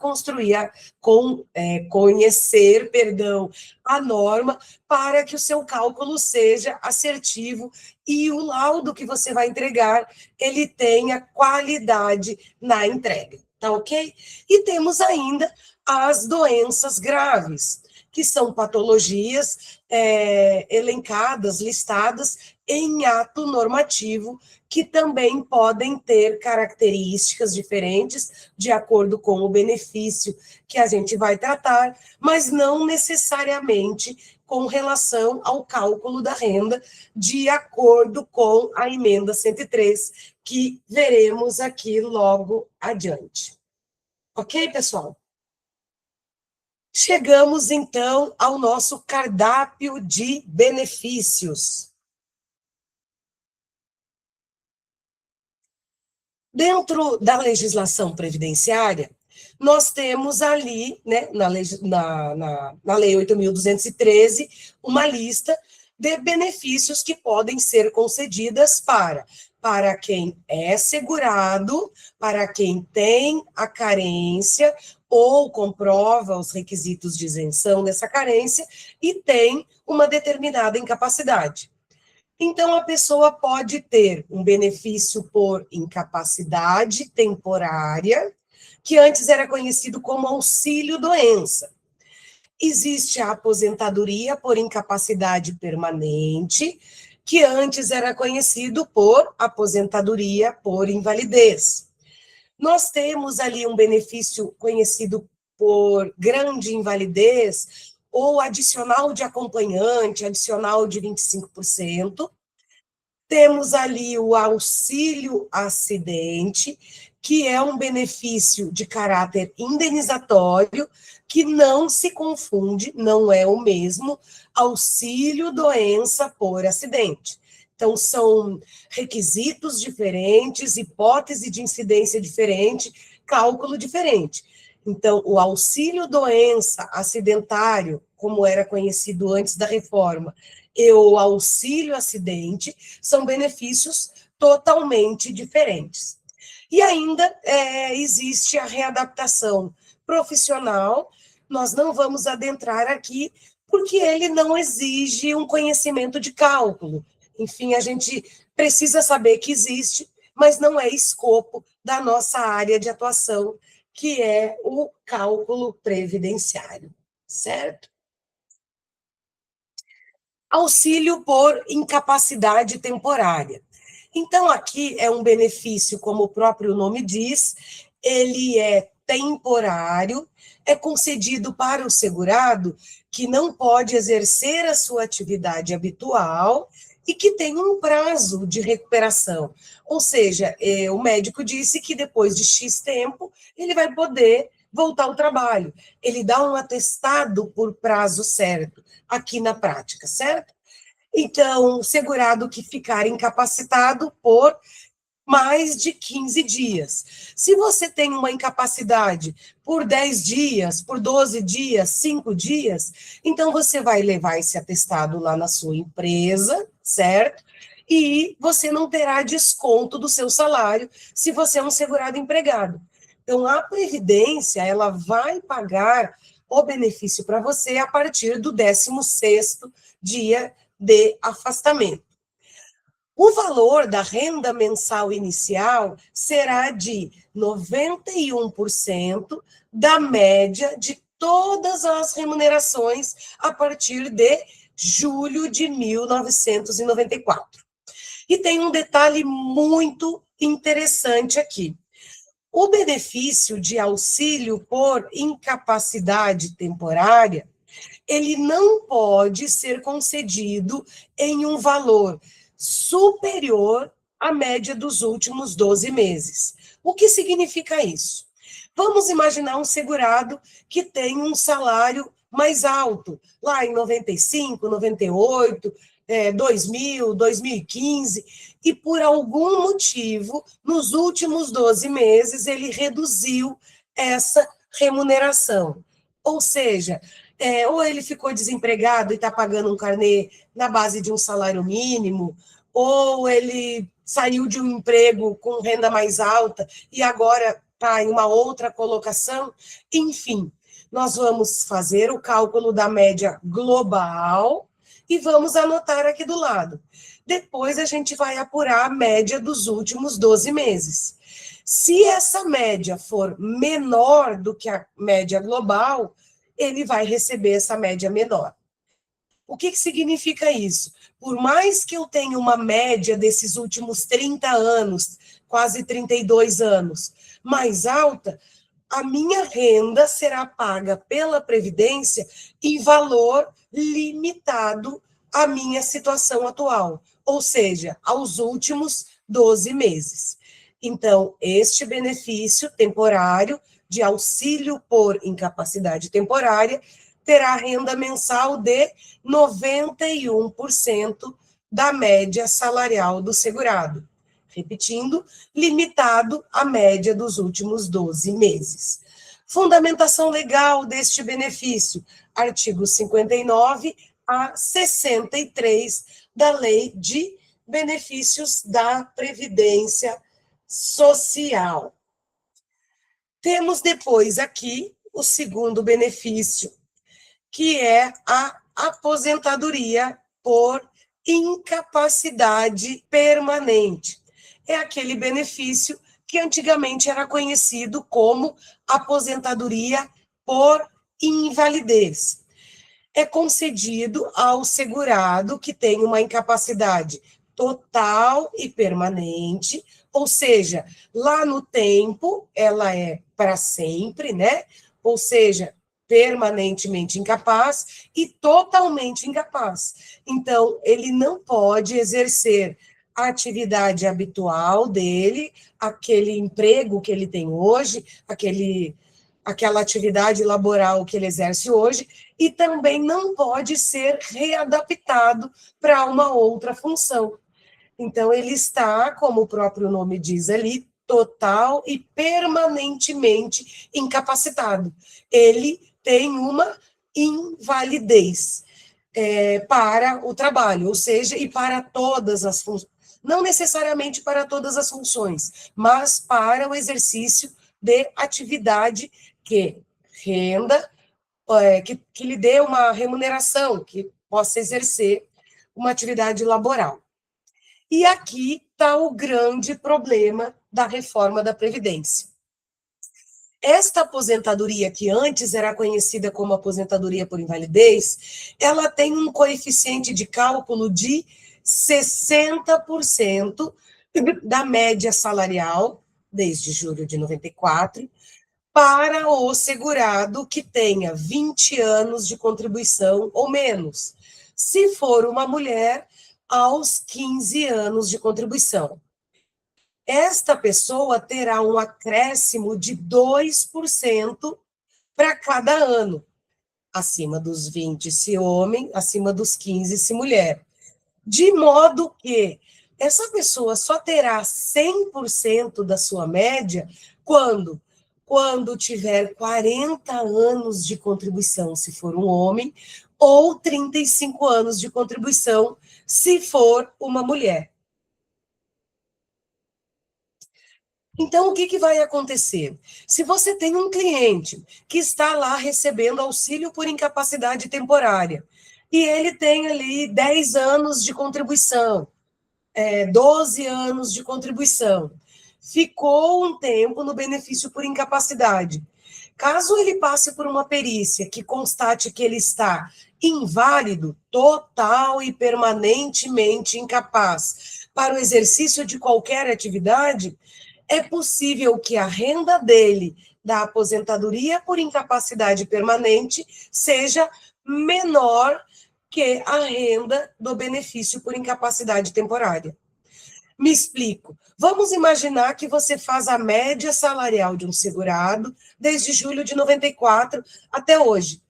conhecer, a norma para que o seu cálculo seja assertivo e o laudo que você vai entregar, ele tenha qualidade na entrega, tá ok? E temos ainda as doenças graves, que são patologias elencadas, listadas em ato normativo, que também podem ter características diferentes de acordo com o benefício que a gente vai tratar, mas não necessariamente com relação ao cálculo da renda, de acordo com a emenda 103, que veremos aqui logo adiante. Ok, pessoal? Chegamos, então, ao nosso cardápio de benefícios. Dentro da legislação previdenciária, nós temos ali, né, na Lei 8.213, uma lista de benefícios que podem ser concedidas para quem é segurado, para quem tem a carência ou comprova os requisitos de isenção dessa carência e tem uma determinada incapacidade. Então, a pessoa pode ter um benefício por incapacidade temporária, que antes era conhecido como auxílio-doença. Existe a aposentadoria por incapacidade permanente, que antes era conhecido por aposentadoria por invalidez. Nós temos ali um benefício conhecido por grande invalidez, ou adicional de acompanhante, adicional de 25%. Temos ali o auxílio acidente, que é um benefício de caráter indenizatório, que não se confunde, não é o mesmo auxílio doença por acidente. Então, são requisitos diferentes, hipótese de incidência diferente, cálculo diferente. Então, o auxílio doença acidentário, como era conhecido antes da reforma, e o auxílio acidente são benefícios totalmente diferentes. E ainda existe a readaptação profissional, nós não vamos adentrar aqui, porque ele não exige um conhecimento de cálculo. Enfim, a gente precisa saber que existe, mas não é escopo da nossa área de atuação, que é o cálculo previdenciário, certo? Auxílio por incapacidade temporária. Então, aqui é um benefício, como o próprio nome diz, ele é temporário, é concedido para o segurado que não pode exercer a sua atividade habitual e que tem um prazo de recuperação. Ou seja, o médico disse que depois de X tempo ele vai poder voltar ao trabalho. Ele dá um atestado por prazo certo aqui na prática, certo? Então, segurado que ficar incapacitado por mais de 15 dias. Se você tem uma incapacidade por 10 dias, por 12 dias, 5 dias, então você vai levar esse atestado lá na sua empresa, certo? E você não terá desconto do seu salário se você é um segurado empregado. Então, a Previdência, ela vai pagar o benefício para você a partir do 16º dia de afastamento. O valor da renda mensal inicial será de 91% da média de todas as remunerações a partir de julho de 1994. E tem um detalhe muito interessante aqui. O benefício de auxílio por incapacidade temporária, ele não pode ser concedido em um valor superior à média dos últimos 12 meses. O que significa isso? Vamos imaginar um segurado que tem um salário mais alto, lá em 95, 98, 2000, 2015, e por algum motivo, nos últimos 12 meses, ele reduziu essa remuneração. Ou seja, ou ele ficou desempregado e está pagando um carnê na base de um salário mínimo, ou ele saiu de um emprego com renda mais alta e agora está em uma outra colocação. Enfim, nós vamos fazer o cálculo da média global e vamos anotar aqui do lado. Depois a gente vai apurar a média dos últimos 12 meses. Se essa média for menor do que a média global, ele vai receber essa média menor. O que significa isso? Por mais que eu tenha uma média desses últimos 30 anos, quase 32 anos, mais alta, a minha renda será paga pela Previdência em valor limitado à minha situação atual, ou seja, aos últimos 12 meses. Então, este benefício temporário de auxílio por incapacidade temporária terá renda mensal de 91% da média salarial do segurado. Repetindo, limitado à média dos últimos 12 meses. Fundamentação legal deste benefício, artigos 59 a 63 da Lei de Benefícios da Previdência Social. Temos depois aqui o segundo benefício, que é a aposentadoria por incapacidade permanente. É aquele benefício que antigamente era conhecido como aposentadoria por invalidez. É concedido ao segurado que tem uma incapacidade total e permanente, ou seja, lá no tempo ela é para sempre, né? Ou seja, permanentemente incapaz e totalmente incapaz. Então, ele não pode exercer a atividade habitual dele, aquele emprego que ele tem hoje, aquela atividade laboral que ele exerce hoje, e também não pode ser readaptado para uma outra função. Então, ele está, como o próprio nome diz ali, total e permanentemente incapacitado. Ele tem uma invalidez para o trabalho, ou seja, e para todas as funções. Não necessariamente para todas as funções, mas para o exercício de atividade que renda, que lhe dê uma remuneração, que possa exercer uma atividade laboral. E aqui está o grande problema da reforma da Previdência. Esta aposentadoria, que antes era conhecida como aposentadoria por invalidez, ela tem um coeficiente de cálculo de 60% da média salarial, desde julho de 94, para o segurado que tenha 20 anos de contribuição ou menos. Se for uma mulher, aos 15 anos de contribuição. Esta pessoa terá um acréscimo de 2% para cada ano. Acima dos 20, se homem, acima dos 15, se mulher. De modo que essa pessoa só terá 100% da sua média quando tiver 40 anos de contribuição, se for um homem, ou 35 anos de contribuição, se for uma mulher. Então, o que vai acontecer? Se você tem um cliente que está lá recebendo auxílio por incapacidade temporária, e ele tem ali 10 anos de contribuição, 12 anos de contribuição, ficou um tempo no benefício por incapacidade. Caso ele passe por uma perícia que constate que ele está inválido, total e permanentemente incapaz para o exercício de qualquer atividade, é possível que a renda dele da aposentadoria por incapacidade permanente seja menor que a renda do benefício por incapacidade temporária. Me explico. Vamos imaginar que você faz a média salarial de um segurado desde julho de 94 até hoje,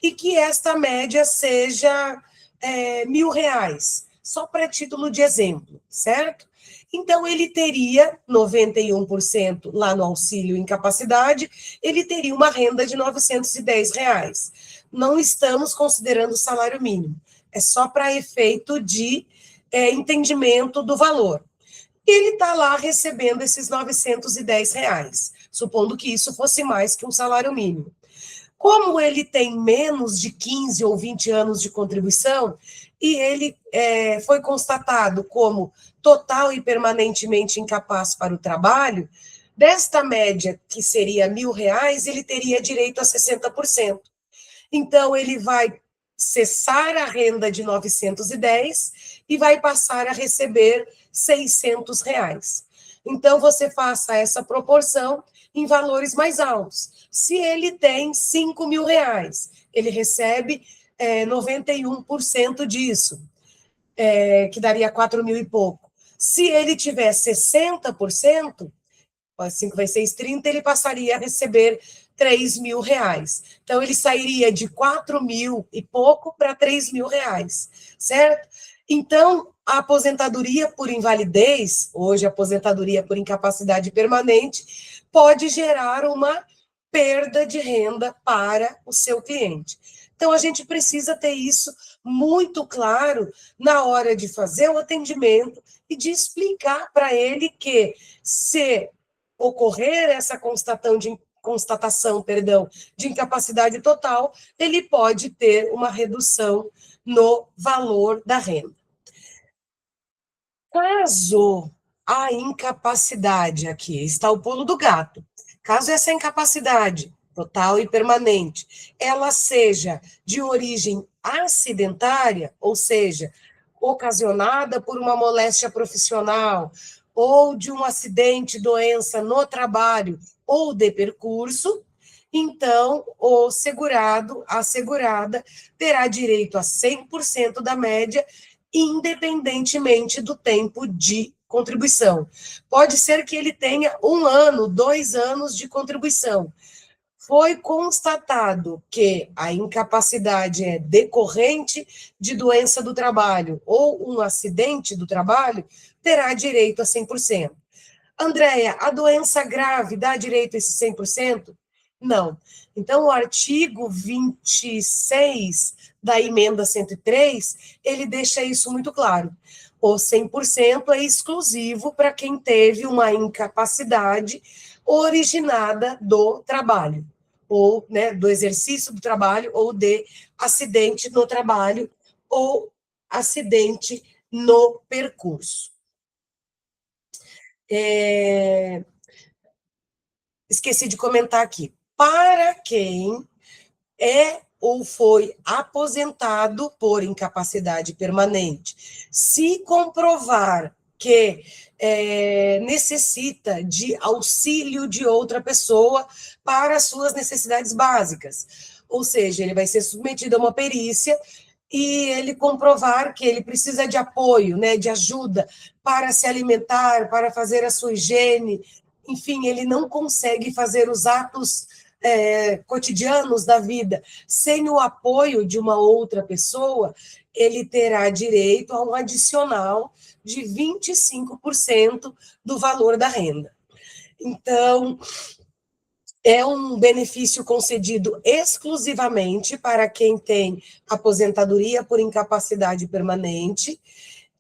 e que esta média seja R$ 1.000, só para título de exemplo, certo? Então, ele teria 91% lá no auxílio incapacidade, ele teria uma renda de R$ 910. Não estamos considerando o salário mínimo, é só para efeito de entendimento do valor. Ele está lá recebendo esses R$ 910, supondo que isso fosse mais que um salário mínimo. Como ele tem menos de 15 ou 20 anos de contribuição, e ele foi constatado como total e permanentemente incapaz para o trabalho, desta média, que seria R$ 1.000, ele teria direito a 60%. Então, ele vai cessar a renda de 910 e vai passar a receber R$ 600. Então, você faça essa proporção em valores mais altos. Se ele tem R$ 5.000, ele recebe 91% disso, que daria 4 mil e pouco. Se ele tiver 60%, 5 vezes 30, ele passaria a receber R$ 3.000. Então, ele sairia de 4 mil e pouco para R$ 3.000, certo? Então, a aposentadoria por invalidez, hoje a aposentadoria por incapacidade permanente, pode gerar uma perda de renda para o seu cliente. Então, a gente precisa ter isso muito claro na hora de fazer o atendimento e de explicar para ele que, se ocorrer essa constatação de incapacidade total, ele pode ter uma redução no valor da renda. Caso a incapacidade, aqui está o pulo do gato, caso essa incapacidade total e permanente, ela seja de origem acidentária, ou seja, ocasionada por uma moléstia profissional, ou de um acidente, doença no trabalho, ou de percurso, então o segurado, a segurada, terá direito a 100% da média, independentemente do tempo de contribuição. Pode ser que ele tenha 1 ano, 2 anos de contribuição. Foi constatado que a incapacidade é decorrente de doença do trabalho ou um acidente do trabalho, terá direito a 100%. Andréia, a doença grave dá direito a esse 100%? Não. Então, o artigo 26 da emenda 103, ele deixa isso muito claro. O 100% é exclusivo para quem teve uma incapacidade originada do trabalho, ou do exercício do trabalho, ou de acidente no trabalho, ou acidente no percurso. Esqueci de comentar aqui. Para quem é ou foi aposentado por incapacidade permanente, se comprovar que necessita de auxílio de outra pessoa para suas necessidades básicas, ou seja, ele vai ser submetido a uma perícia e ele comprovar que ele precisa de apoio, de ajuda para se alimentar, para fazer a sua higiene, enfim, ele não consegue fazer os atos cotidianos da vida sem o apoio de uma outra pessoa, ele terá direito a um adicional de 25% do valor da renda. Então, é um benefício concedido exclusivamente para quem tem aposentadoria por incapacidade permanente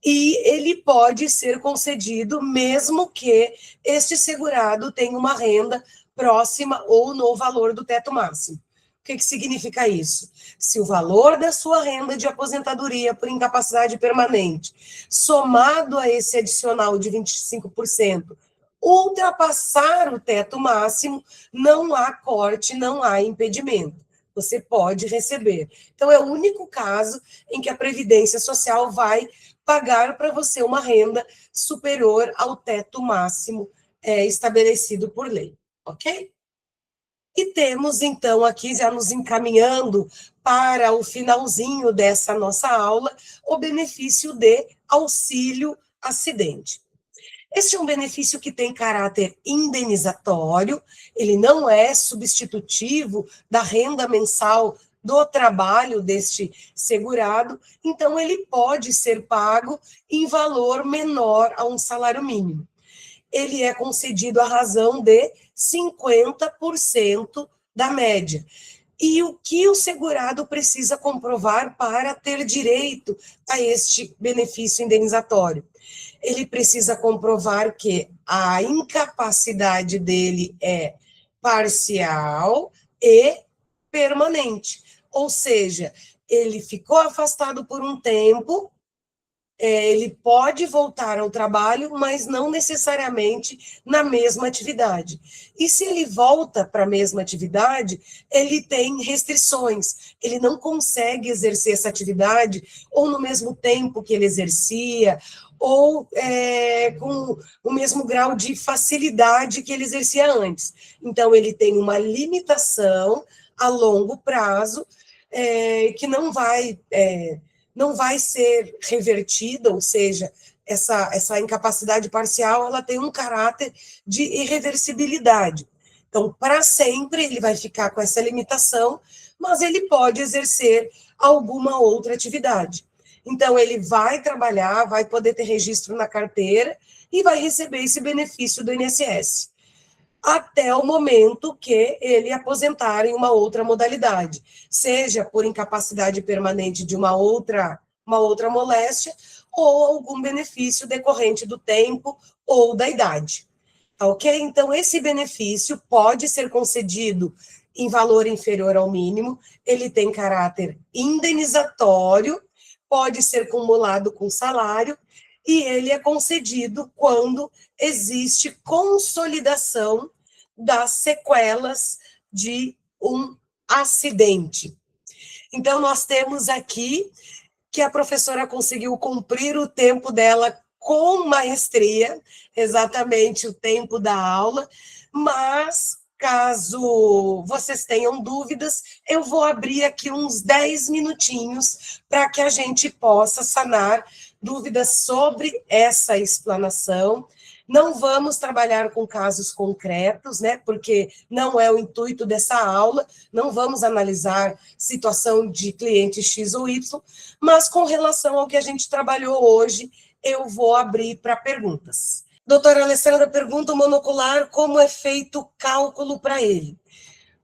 e ele pode ser concedido mesmo que este segurado tenha uma renda próxima ou no valor do teto máximo. O que significa isso? Se o valor da sua renda de aposentadoria por incapacidade permanente, somado a esse adicional de 25%, ultrapassar o teto máximo, não há corte, não há impedimento. Você pode receber. Então, é o único caso em que a Previdência Social vai pagar para você uma renda superior ao teto máximo estabelecido por lei, ok? E temos, então, aqui, já nos encaminhando para o finalzinho dessa nossa aula, o benefício de auxílio acidente. Este é um benefício que tem caráter indenizatório, ele não é substitutivo da renda mensal do trabalho deste segurado, então ele pode ser pago em valor menor a um salário mínimo. Ele é concedido à razão de 50% da média. E o que o segurado precisa comprovar para ter direito a este benefício indenizatório? Ele precisa comprovar que a incapacidade dele é parcial e permanente. Ou seja, ele ficou afastado por um tempo, ele pode voltar ao trabalho, mas não necessariamente na mesma atividade. E se ele volta para a mesma atividade, ele tem restrições, ele não consegue exercer essa atividade ou no mesmo tempo que ele exercia, ou com o mesmo grau de facilidade que ele exercia antes. Então, ele tem uma limitação a longo prazo que não vai ser revertida, ou seja, essa incapacidade parcial, ela tem um caráter de irreversibilidade. Então, para sempre, ele vai ficar com essa limitação, mas ele pode exercer alguma outra atividade. Então, ele vai trabalhar, vai poder ter registro na carteira e vai receber esse benefício do INSS, até o momento que ele aposentar em uma outra modalidade, seja por incapacidade permanente de uma outra moléstia, ou algum benefício decorrente do tempo ou da idade. Ok? Então, esse benefício pode ser concedido em valor inferior ao mínimo, ele tem caráter indenizatório, pode ser cumulado com salário, e ele é concedido quando existe consolidação das sequelas de um acidente. Então, nós temos aqui que a professora conseguiu cumprir o tempo dela com maestria, exatamente o tempo da aula, mas caso vocês tenham dúvidas, eu vou abrir aqui uns 10 minutinhos para que a gente possa sanar dúvidas sobre essa explanação. Não vamos trabalhar com casos concretos, né? Porque não é o intuito dessa aula, não vamos analisar situação de cliente X ou Y, mas com relação ao que a gente trabalhou hoje, eu vou abrir para perguntas. Doutora Alessandra pergunta: o monocular, como é feito o cálculo para ele?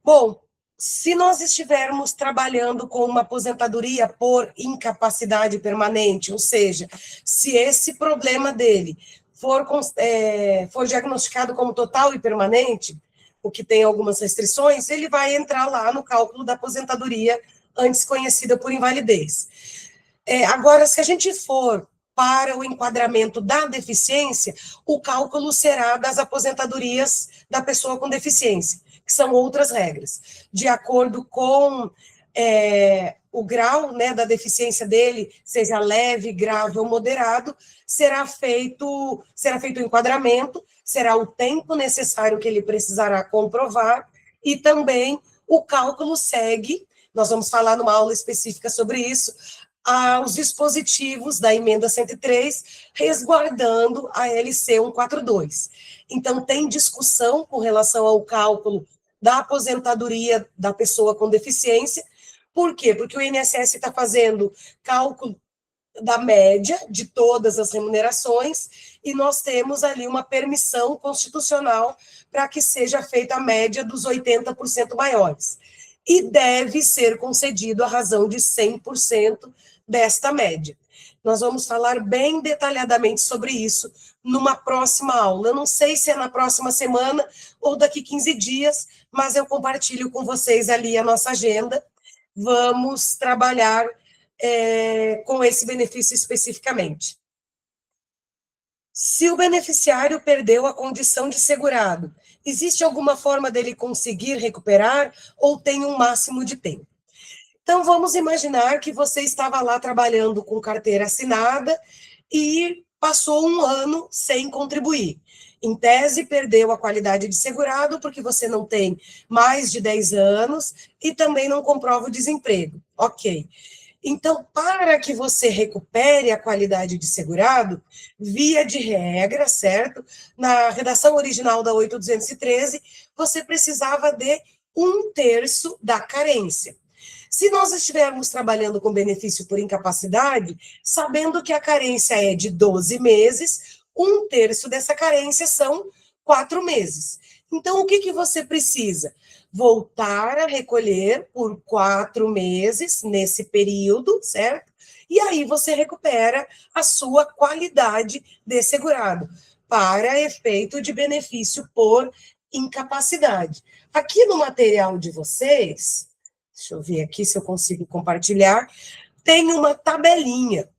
Bom, se nós estivermos trabalhando com uma aposentadoria por incapacidade permanente, ou seja, se esse problema dele for diagnosticado como total e permanente, o que tem algumas restrições, ele vai entrar lá no cálculo da aposentadoria antes conhecida por invalidez. Agora, se a gente for para o enquadramento da deficiência, o cálculo será das aposentadorias da pessoa com deficiência, que são outras regras. De acordo com o grau, né, da deficiência dele, seja leve, grave ou moderado, será feito o enquadramento, será o tempo necessário que ele precisará comprovar, e também o cálculo segue, nós vamos falar numa aula específica sobre isso, aos dispositivos da emenda 103, resguardando a LC 142. Então, tem discussão com relação ao cálculo da aposentadoria da pessoa com deficiência. Por quê? Porque o INSS está fazendo cálculo da média de todas as remunerações, e nós temos ali uma permissão constitucional para que seja feita a média dos 80% maiores. E deve ser concedido a razão de 100% desta média. Nós vamos falar bem detalhadamente sobre isso numa próxima aula. Eu não sei se é na próxima semana ou daqui 15 dias, mas eu compartilho com vocês ali a nossa agenda. Vamos trabalhar com esse benefício especificamente. Se o beneficiário perdeu a condição de segurado, existe alguma forma dele conseguir recuperar ou tem um máximo de tempo? Então, vamos imaginar que você estava lá trabalhando com carteira assinada e passou um ano sem contribuir. Em tese, perdeu a qualidade de segurado porque você não tem mais de 10 anos e também não comprova o desemprego. Ok. Então, para que você recupere a qualidade de segurado, via de regra, certo? Na redação original da 8.213, você precisava de 1/3 da carência. Se nós estivermos trabalhando com benefício por incapacidade, sabendo que a carência é de 12 meses, 1/3 dessa carência são 4 meses. Então, o que você precisa? Voltar a recolher por 4 meses nesse período, certo? E aí você recupera a sua qualidade de segurado, para efeito de benefício por incapacidade. Aqui no material de vocês, deixa eu ver aqui se eu consigo compartilhar, tem uma tabelinha.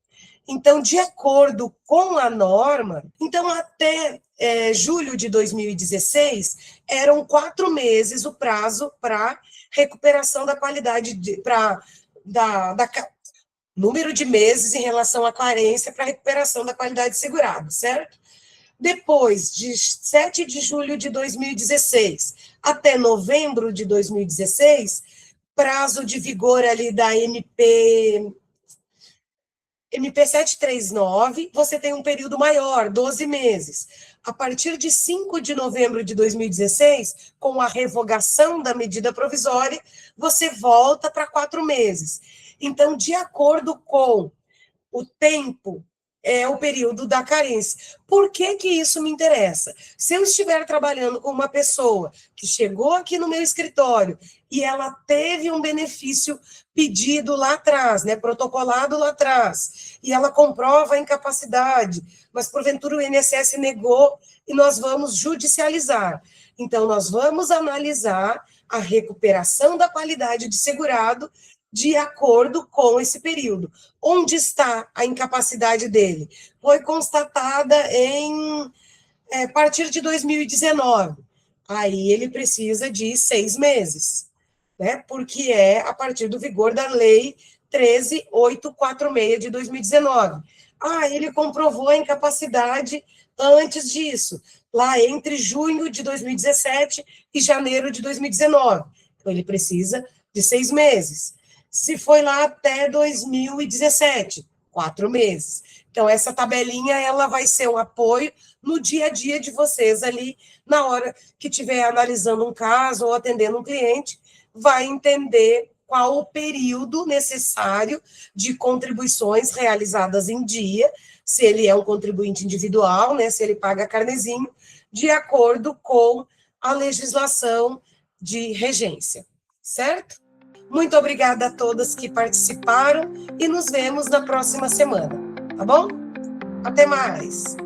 Então, de acordo com a norma, então até julho de 2016, eram 4 meses o prazo para recuperação da qualidade, número de meses em relação à carência para recuperação da qualidade de segurado, certo? Depois, de 7 de julho de 2016 até novembro de 2016, prazo de vigor ali da MP 739, você tem um período maior, 12 meses. A partir de 5 de novembro de 2016, com a revogação da medida provisória, você volta para 4 meses. Então, de acordo com o tempo, o período da carência. Por que isso me interessa? Se eu estiver trabalhando com uma pessoa que chegou aqui no meu escritório e ela teve um benefício pedido lá atrás, né, protocolado lá atrás, e ela comprova a incapacidade, mas porventura o INSS negou e nós vamos judicializar. Então, nós vamos analisar a recuperação da qualidade de segurado de acordo com esse período. Onde está a incapacidade dele? Foi constatada a partir de 2019. Aí ele precisa de 6 meses, né? Porque é a partir do vigor da Lei 13.846 de 2019. Ele comprovou a incapacidade antes disso, lá entre junho de 2017 e janeiro de 2019. Então, ele precisa de 6 meses. Se foi lá até 2017, 4 meses. Então, essa tabelinha, ela vai ser um apoio no dia a dia de vocês ali, na hora que estiver analisando um caso ou atendendo um cliente, vai entender qual o período necessário de contribuições realizadas em dia, se ele é um contribuinte individual, né, se ele paga carnezinho, de acordo com a legislação de regência, certo? Muito obrigada a todas que participaram e nos vemos na próxima semana, tá bom? Até mais!